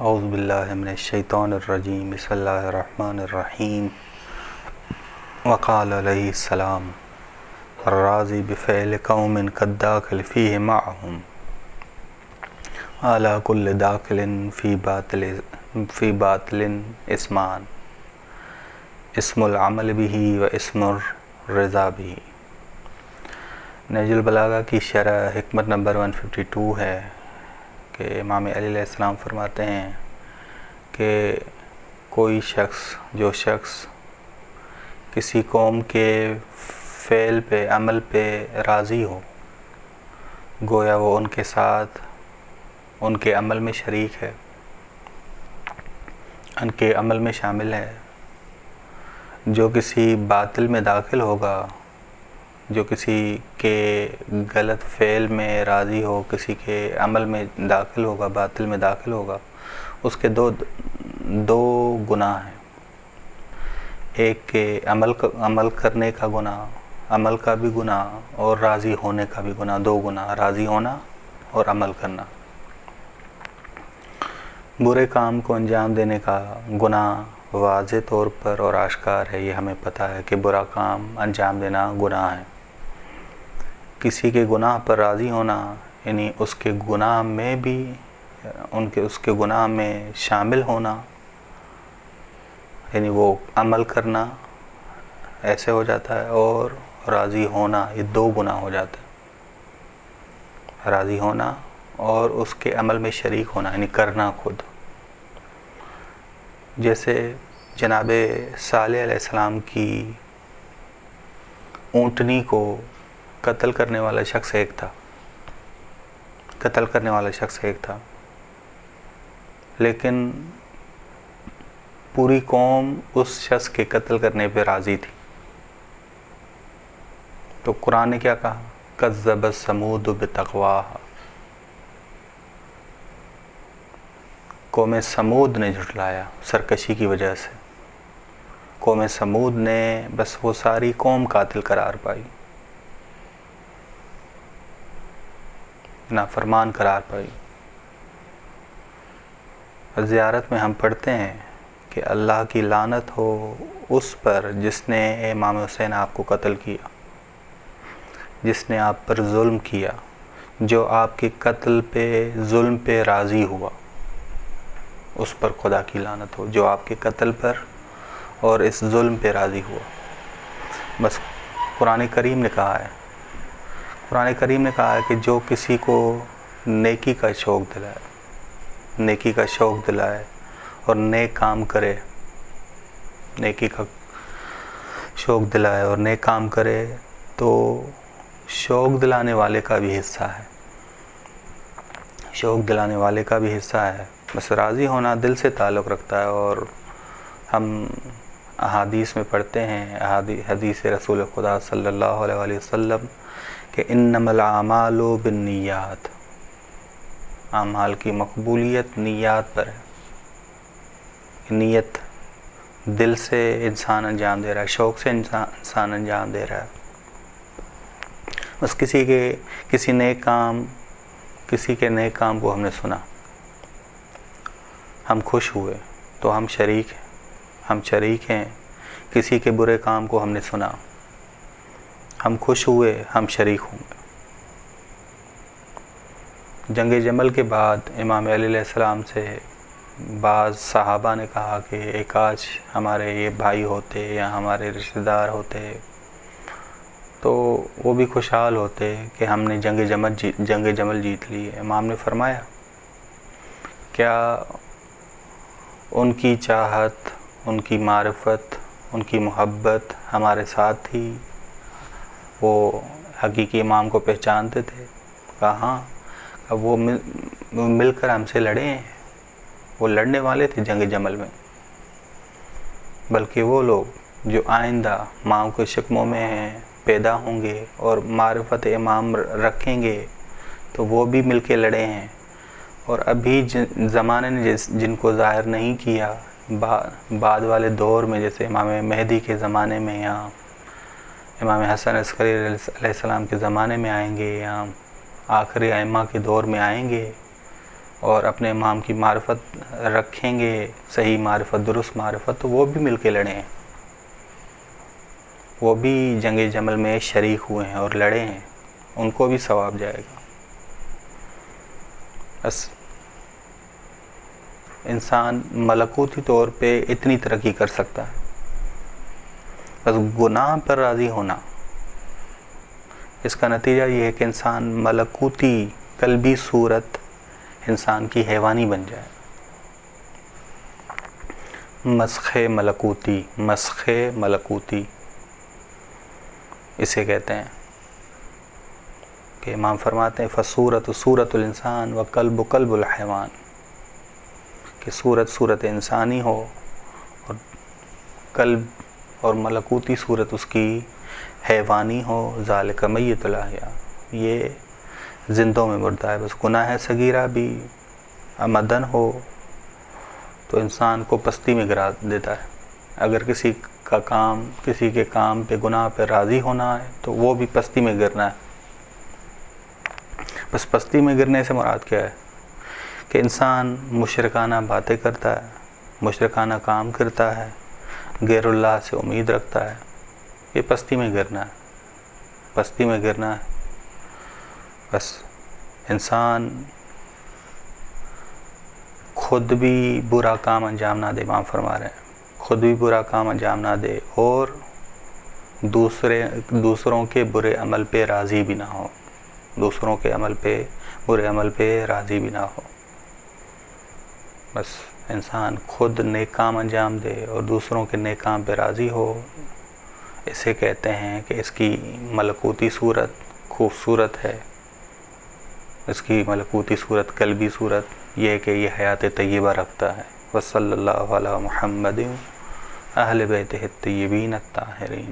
اعوذ باللہ من الشیطان الرجیم بسم اللہ الرحمن الرحیم وقال علیہ السلام الراضی بفعل قوم قد داخل فیہ معہم علی کل داخل فی باطل اسمان اسم العمل بہ و اسم الرضا بہ۔ نہج البلاغہ کی شرح حکمت نمبر 152 ہے کہ امام علی علیہ السلام فرماتے ہیں کہ کوئی جو شخص کسی قوم کے فعل پہ عمل پہ راضی ہو، گویا وہ ان کے ساتھ ان کے عمل میں شریک ہے، ان کے عمل میں شامل ہے۔ جو کسی باطل میں داخل ہوگا، جو کسی کے غلط فعل میں راضی ہو، کسی کے عمل میں داخل ہوگا، باطل میں داخل ہوگا، اس کے دو گناہ ہیں۔ ایک کہ عمل کرنے کا گناہ، عمل کا بھی گناہ، اور راضی ہونے کا بھی گناہ، دو گناہ، راضی ہونا اور عمل کرنا۔ برے کام کو انجام دینے کا گناہ واضح طور پر اور آشکار ہے، یہ ہمیں پتہ ہے کہ برا کام انجام دینا گناہ ہے۔ کسی کے گناہ پر راضی ہونا یعنی اس کے گناہ میں بھی اس کے گناہ میں شامل ہونا، یعنی وہ عمل کرنا ایسے ہو جاتا ہے، اور راضی ہونا، یہ دو گناہ ہو جاتا ہے۔ راضی ہونا اور اس کے عمل میں شریک ہونا یعنی کرنا خود۔ جیسے جناب صالح علیہ السلام کی اونٹنی کو قتل کرنے والا شخص ایک تھا، لیکن پوری قوم اس شخص کے قتل کرنے پہ راضی تھی۔ تو قرآن نے کیا کہا؟ کذبت ثمود بطغواہا، قوم سمود نے جھٹلایا سرکشی کی وجہ سے۔ قوم سمود نے بس وہ ساری قوم قاتل قرار پائی، نافرمان قرار پائی۔ زیارت میں ہم پڑھتے ہیں کہ اللہ کی لعنت ہو اس پر جس نے امام حسین آپ کو قتل کیا، جس نے آپ پر ظلم کیا، جو آپ کے قتل پہ ظلم پہ راضی ہوا، اس پر خدا کی لعنت ہو جو آپ کے قتل پر اور اس ظلم پہ راضی ہوا۔ بس قرآن کریم نے کہا ہے کہ جو کسی کو نیکی کا شوق دلائے اور نیک کام کرے، نیکی کا شوق دلائے اور نیک کام کرے تو شوق دلانے والے کا بھی حصہ ہے، شوق دلانے والے کا بھی حصہ ہے۔ بس راضی ہونا دل سے تعلق رکھتا ہے، اور ہم احادیث میں پڑھتے ہیں، حدیث رسول خدا صلی اللہ علیہ وسلم کہ انما الاعمال بالنیات، اعمال کی مقبولیت نیات پر ہے۔ نیت دل سے انسان انجام دے رہا ہے، شوق سے انسان انجام دے رہا ہے۔ بس کسی کے نیک کام کو ہم نے سنا، ہم خوش ہوئے تو ہم شریک ہیں۔ کسی کے برے کام کو ہم نے سنا، ہم خوش ہوئے، ہم شریک ہوں گے۔ جنگ جمل کے بعد امام علی علیہ السلام سے بعض صحابہ نے کہا کہ کاش ہمارے یہ بھائی ہوتے یا ہمارے رشتہ دار ہوتے تو وہ بھی خوشحال ہوتے کہ ہم نے جنگ جمل جیت لی۔ امام نے فرمایا کیا ان کی چاہت، ان کی معرفت، ان کی محبت ہمارے ساتھ تھی؟ وہ حقیقی امام کو پہچانتے تھے؟ کہا ہاں۔ اب وہ مل کر ہم سے لڑے ہیں، وہ لڑنے والے تھے جنگ جمل میں، بلکہ وہ لوگ جو آئندہ ماں کے شکموں میں پیدا ہوں گے اور معرفت امام رکھیں گے تو وہ بھی مل کے لڑے ہیں۔ اور ابھی زمانے نے جن کو ظاہر نہیں کیا، بعد والے دور میں جیسے امام مہدی کے زمانے میں یا امام حسن عسکری علیہ السلام کے زمانے میں آئیں گے یا آخری ائمہ کے دور میں آئیں گے، اور اپنے امام کی معرفت رکھیں گے، صحیح معرفت، درست معرفت، تو وہ بھی مل کے لڑے ہیں، وہ بھی جنگ جمل میں شریک ہوئے ہیں اور لڑے ہیں، ان کو بھی ثواب جائے گا۔ بس انسان ملکوتی طور پہ اتنی ترقی کر سکتا ہے، بس گناہ پر راضی ہونا، اس کا نتیجہ یہ ہے کہ انسان ملکوتی قلبی صورت انسان کی حیوانی بن جائے۔ مسخ ملکوتی، مسخ ملکوتی اسے کہتے ہیں کہ امام فرماتے ہیں فصورت صورت الانسان و قلب قلب الحیوان، کہ صورت انسانی ہو اور قلب اور ملکوتی صورت اس کی حیوانی ہو، ذالک میت الاحیاء، یہ زندوں میں مردہ ہے۔ بس گناہ صغیرہ بھی عمدن ہو تو انسان کو پستی میں گرا دیتا ہے۔ اگر کسی کے کام پہ گناہ پہ راضی ہونا ہے تو وہ بھی پستی میں گرنا ہے۔ بس پستی میں گرنے سے مراد کیا ہے کہ انسان مشرکانہ باتیں کرتا ہے، مشرکانہ کام کرتا ہے، غیر اللہ سے امید رکھتا ہے، یہ پستی میں گرنا ہے، پستی میں گرنا ہے۔ بس انسان خود بھی برا کام انجام نہ دے، امام فرما رہے ہیں خود بھی برا کام انجام نہ دے اور دوسروں کے برے عمل پہ راضی بھی نہ ہو، دوسروں کے برے عمل پہ راضی بھی نہ ہو۔ بس انسان خود نیک کام انجام دے اور دوسروں کے نیک کام پہ راضی ہو، اسے کہتے ہیں کہ اس کی ملکوتی صورت خوبصورت ہے، اس کی ملکوتی صورت قلبی صورت یہ ہے کہ یہ حیات طیبہ رکھتا ہے۔ وصلی اللہ علی محمد اہل بیتہ الطیبین الطاہرین۔